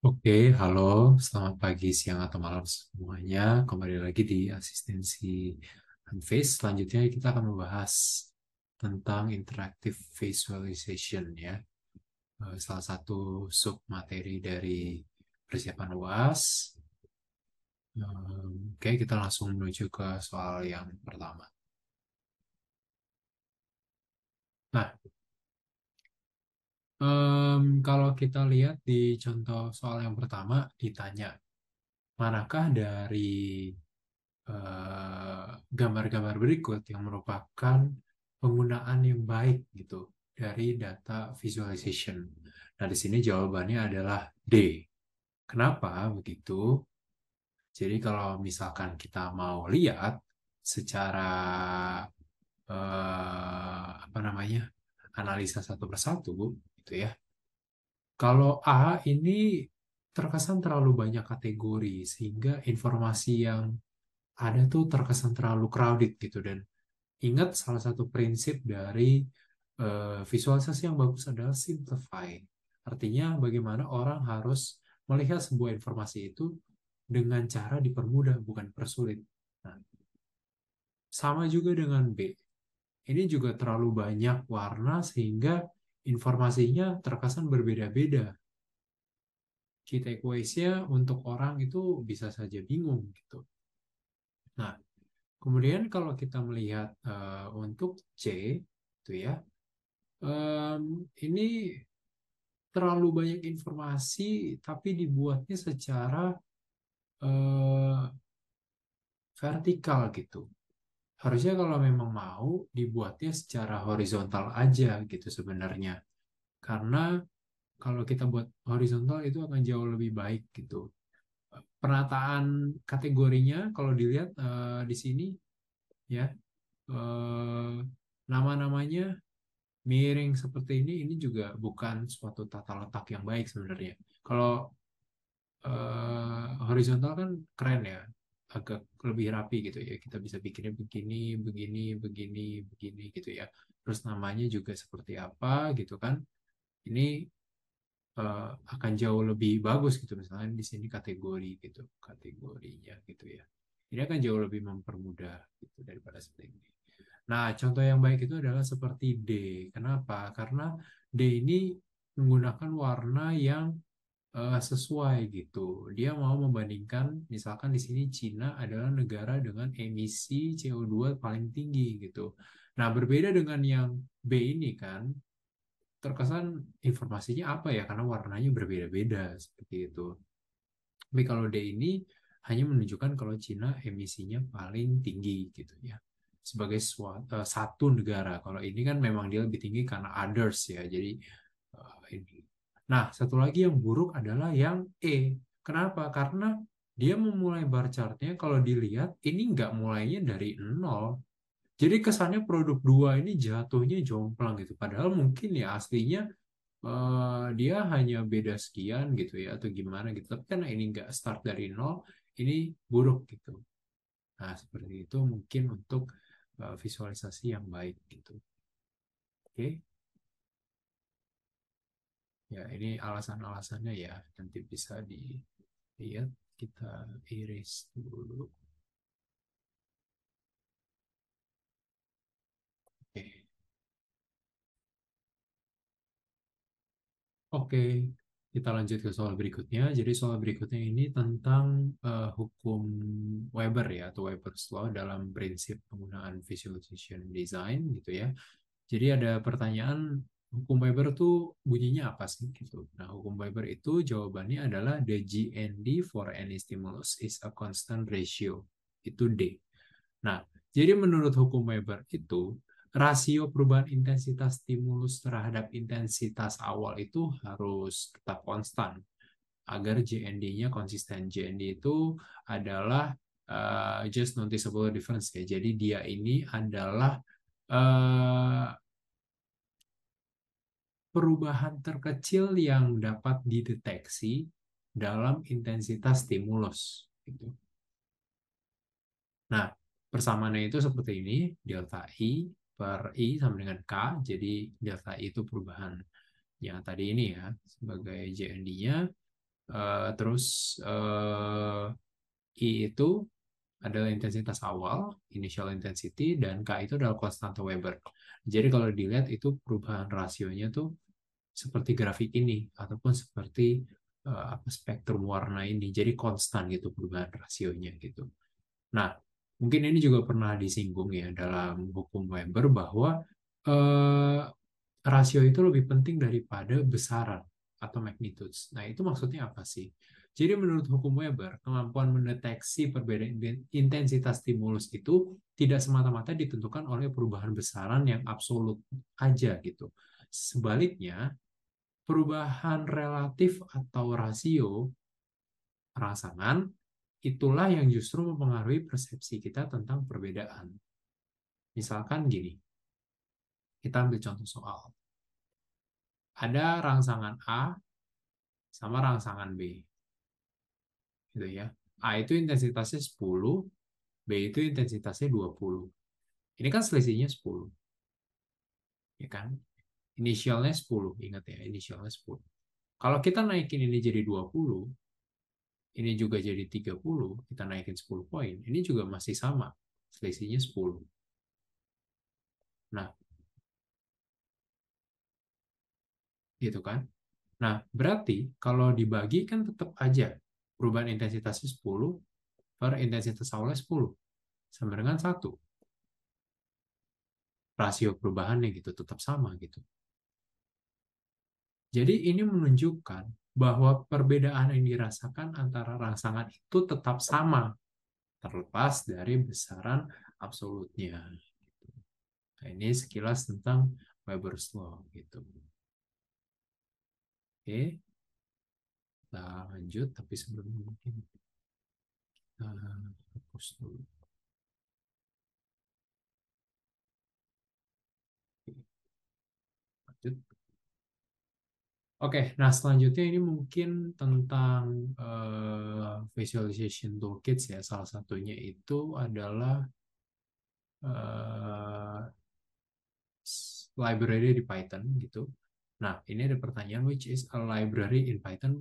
Oke, halo, selamat pagi, siang, atau malam semuanya. Kembali lagi di asistensi Unface. Selanjutnya kita akan membahas tentang interactive visualization ya. Salah satu sub materi dari persiapan UAS. Oke, kita langsung menuju ke soal yang pertama. Nah, kalau kita lihat di contoh soal yang pertama, ditanya, manakah dari gambar-gambar berikut yang merupakan penggunaan yang baik gitu dari data visualization. Nah, di sini jawabannya adalah D. Kenapa begitu? Jadi kalau misalkan kita mau lihat secara apa namanya analisa satu persatu gitu ya. Kalau A ini terkesan terlalu banyak kategori sehingga informasi yang ada tuh terkesan terlalu crowded gitu dan ingat salah satu prinsip dari visualisasi yang bagus adalah simplify. Artinya bagaimana orang harus melihat sebuah informasi itu dengan cara dipermudah bukan persulit. Nah, sama juga dengan B. Ini juga terlalu banyak warna sehingga informasinya terkesan berbeda-beda. Key takeaways-nya untuk orang itu bisa saja bingung gitu. Nah, kemudian kalau kita melihat untuk C, itu ya, ini terlalu banyak informasi tapi dibuatnya secara eh, vertikal gitu. Harusnya kalau memang mau dibuatnya secara horizontal aja gitu sebenarnya. Karena kalau kita buat horizontal itu akan jauh lebih baik gitu. Penataan kategorinya kalau dilihat di sini ya, eh, nama-namanya miring seperti ini juga bukan suatu tata letak yang baik sebenarnya. Kalau horizontal kan keren ya, agak lebih rapi gitu ya. Kita bisa bikinnya begini, begini, begini, begini gitu ya. Terus namanya juga seperti apa gitu kan. Ini akan jauh lebih bagus gitu. Misalnya di sini kategori gitu, kategorinya gitu ya. Ini akan jauh lebih mempermudah gitu daripada seperti ini. Nah, contoh yang baik itu adalah seperti D. Kenapa? Karena D ini menggunakan warna yang sesuai gitu. Dia mau membandingkan, misalkan di sini Cina adalah negara dengan emisi CO2 paling tinggi gitu. Nah, berbeda dengan yang B ini kan, terkesan informasinya apa ya? Karena warnanya berbeda-beda seperti itu. Tapi kalau D ini hanya menunjukkan kalau Cina emisinya paling tinggi gitu ya. Sebagai satu negara. Kalau ini kan memang dia lebih tinggi karena others ya. Jadi ini. Nah, satu lagi yang buruk adalah yang E. Kenapa? Karena dia memulai bar chartnya kalau dilihat ini nggak mulainya dari nol. Jadi kesannya produk dua ini jatuhnya jomplang gitu. Padahal mungkin ya aslinya dia hanya beda sekian gitu ya atau gimana gitu. Tapi karena ini nggak start dari nol, ini buruk gitu. Nah, seperti itu mungkin untuk visualisasi yang baik gitu. Oke. Ya, ini alasan-alasannya ya. Nanti bisa dilihat. Kita iris dulu. Oke. Oke, kita lanjut ke soal berikutnya. Jadi soal berikutnya ini tentang hukum Weber ya, atau Weber's Law dalam prinsip penggunaan visualization design gitu ya. Jadi ada pertanyaan, hukum Weber tuh bunyinya apa sih gitu. Nah, hukum Weber itu jawabannya adalah the GND for any stimulus is a constant ratio. Itu D. Nah, jadi menurut hukum Weber itu rasio perubahan intensitas stimulus terhadap intensitas awal itu harus tetap konstan agar JND-nya konsisten. JND itu adalah just noticeable difference ya. Jadi dia ini adalah uh, perubahan terkecil yang dapat dideteksi dalam intensitas stimulus. Gitu. Nah, persamaannya itu seperti ini, delta I per I sama dengan K, jadi delta I itu perubahan yang tadi ini ya, sebagai JND-nya, Terus I itu adalah intensitas awal, initial intensity, dan K itu adalah konstanta Weber. Jadi kalau dilihat itu perubahan rasionya tuh seperti grafik ini, ataupun seperti apa spektrum warna ini. Jadi konstan gitu perubahan rasionya gitu. Nah, mungkin ini juga pernah disinggung ya dalam hukum Weber bahwa eh, rasio itu lebih penting daripada besaran atau magnitudes. Nah, itu maksudnya apa sih? Jadi menurut hukum Weber, kemampuan mendeteksi perbedaan intensitas stimulus itu tidak semata-mata ditentukan oleh perubahan besaran yang absolut aja gitu. Sebaliknya, perubahan relatif atau rasio rangsangan itulah yang justru mempengaruhi persepsi kita tentang perbedaan. Misalkan gini, kita ambil contoh soal. Ada rangsangan A sama rangsangan B. Gitu ya. A itu intensitasnya 10, B itu intensitasnya 20. Ini kan selisihnya 10, ya kan? Inisialnya 10, ingat ya, inisialnya 10. Kalau kita naikin ini jadi 20, ini juga jadi 30, kita naikin 10 poin, ini juga masih sama, selisihnya 10. Nah, gitu kan? Nah, berarti kalau dibagi kan tetap aja perubahan intensitasnya 10 per intensitas awalnya 10 sama dengan 1. Rasio perubahannya gitu tetap sama gitu. Jadi ini menunjukkan bahwa perbedaan yang dirasakan antara rangsangan itu tetap sama terlepas dari besaran absolutnya. Nah, ini sekilas tentang Weber's Law gitu. Oke, kita lanjut tapi sebelum mungkin kita hapus dulu. Lanjut. Oke, nah selanjutnya ini mungkin tentang visualization toolkits ya. Salah satunya itu adalah uh, library di Python gitu. Nah, ini ada pertanyaan, which is a library in Python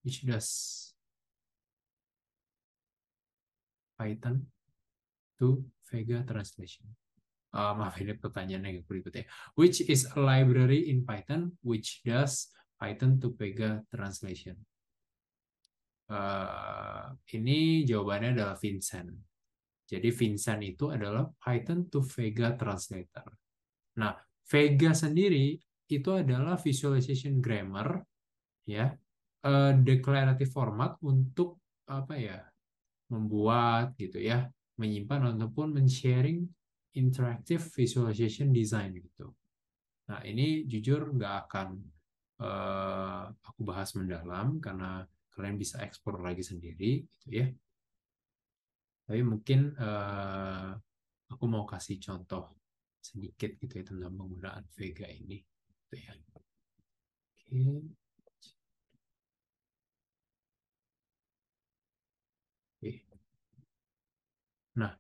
which does Python to Vega translation. Maaf, ini pertanyaan yang berikutnya. Which is a library in Python which does Python to Vega translation? Ini jawabannya adalah Vincent. Jadi Vincent itu adalah Python to Vega translator. Nah, Vega sendiri itu adalah visualization grammar ya, declarative format untuk apa ya, membuat gitu ya, menyimpan ataupun men-sharing interactive visualization design gitu. Nah, ini jujur nggak akan aku bahas mendalam karena kalian bisa eksplor lagi sendiri gitu ya. Tapi mungkin aku mau kasih contoh sedikit gitu ya tentang penggunaan Vega ini. Gitu ya. Oke. Oke. Nah,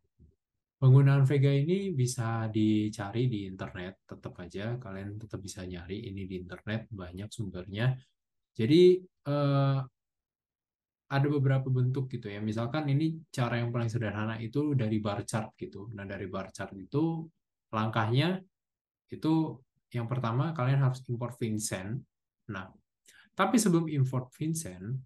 penggunaan Vega ini bisa dicari di internet, tetap aja kalian tetap bisa nyari ini di internet, banyak sumbernya. Jadi ada beberapa bentuk gitu ya. Misalkan ini cara yang paling sederhana itu dari bar chart gitu. Nah, dari bar chart itu langkahnya itu yang pertama kalian harus import Vincent. Nah, tapi sebelum import Vincent,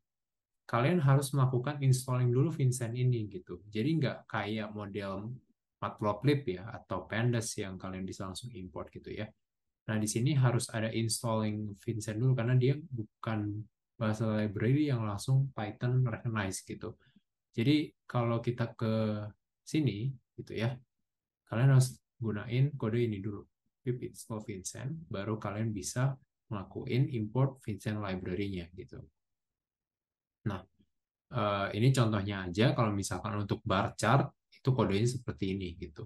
kalian harus melakukan installing dulu Vincent ini gitu. Jadi nggak kayak model Matplotlib ya atau Pandas yang kalian bisa langsung import gitu ya. Nah, di sini harus ada installing Vincent dulu karena dia bukan bahasa library yang langsung Python recognize gitu. Jadi kalau kita ke sini gitu ya, kalian harus gunain kode ini dulu. Pip install Vincent, baru kalian bisa ngelakuin import Vincent library-nya gitu. Nah, ini contohnya aja kalau misalkan untuk bar chart itu kodenya seperti ini gitu.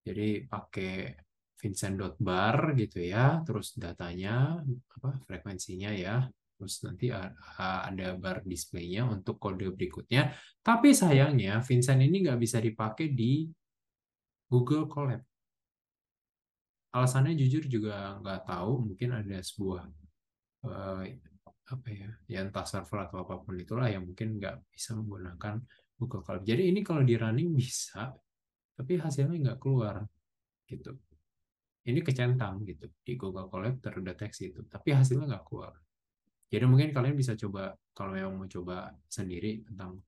Jadi pakai Vincent.bar gitu ya, terus datanya apa frekuensinya ya, terus nanti ada bar displaynya untuk kode berikutnya. Tapi sayangnya Vincent ini nggak bisa dipakai di Google Colab. Alasannya jujur juga nggak tahu, mungkin ada sebuah eh, apa ya, ya entah server atau apapun itulah yang mungkin nggak bisa menggunakan Google Colab. Jadi ini kalau di running bisa, tapi hasilnya nggak keluar gitu. Ini kecentang gitu di Google Colab terdeteksi itu, tapi hasilnya nggak keluar. Jadi mungkin kalian bisa coba kalau yang mau coba sendiri tentang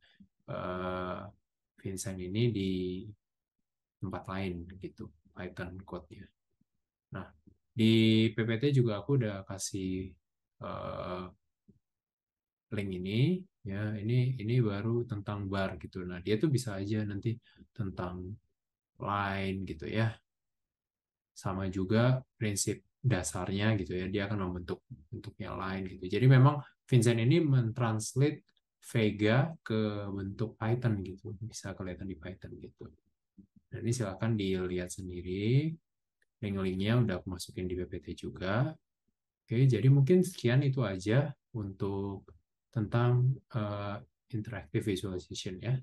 eh, Vincent ini di tempat lain gitu, Python code-nya. Nah, di PPT juga aku udah kasih eh, link ini ya, ini baru tentang bar gitu. Nah, dia tuh bisa aja nanti tentang line gitu ya. Sama juga prinsip dasarnya gitu ya. Dia akan membentuk bentuknya line gitu. Jadi memang Vincent ini mentranslate Vega ke bentuk Python gitu. Bisa kelihatan di Python gitu. Nah, ini silakan dilihat sendiri. Link-linknya udah aku masukin di PPT juga. Oke, jadi mungkin sekian itu aja untuk tentang interactive visualization ya.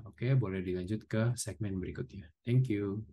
Oke, boleh dilanjut ke segmen berikutnya. Thank you.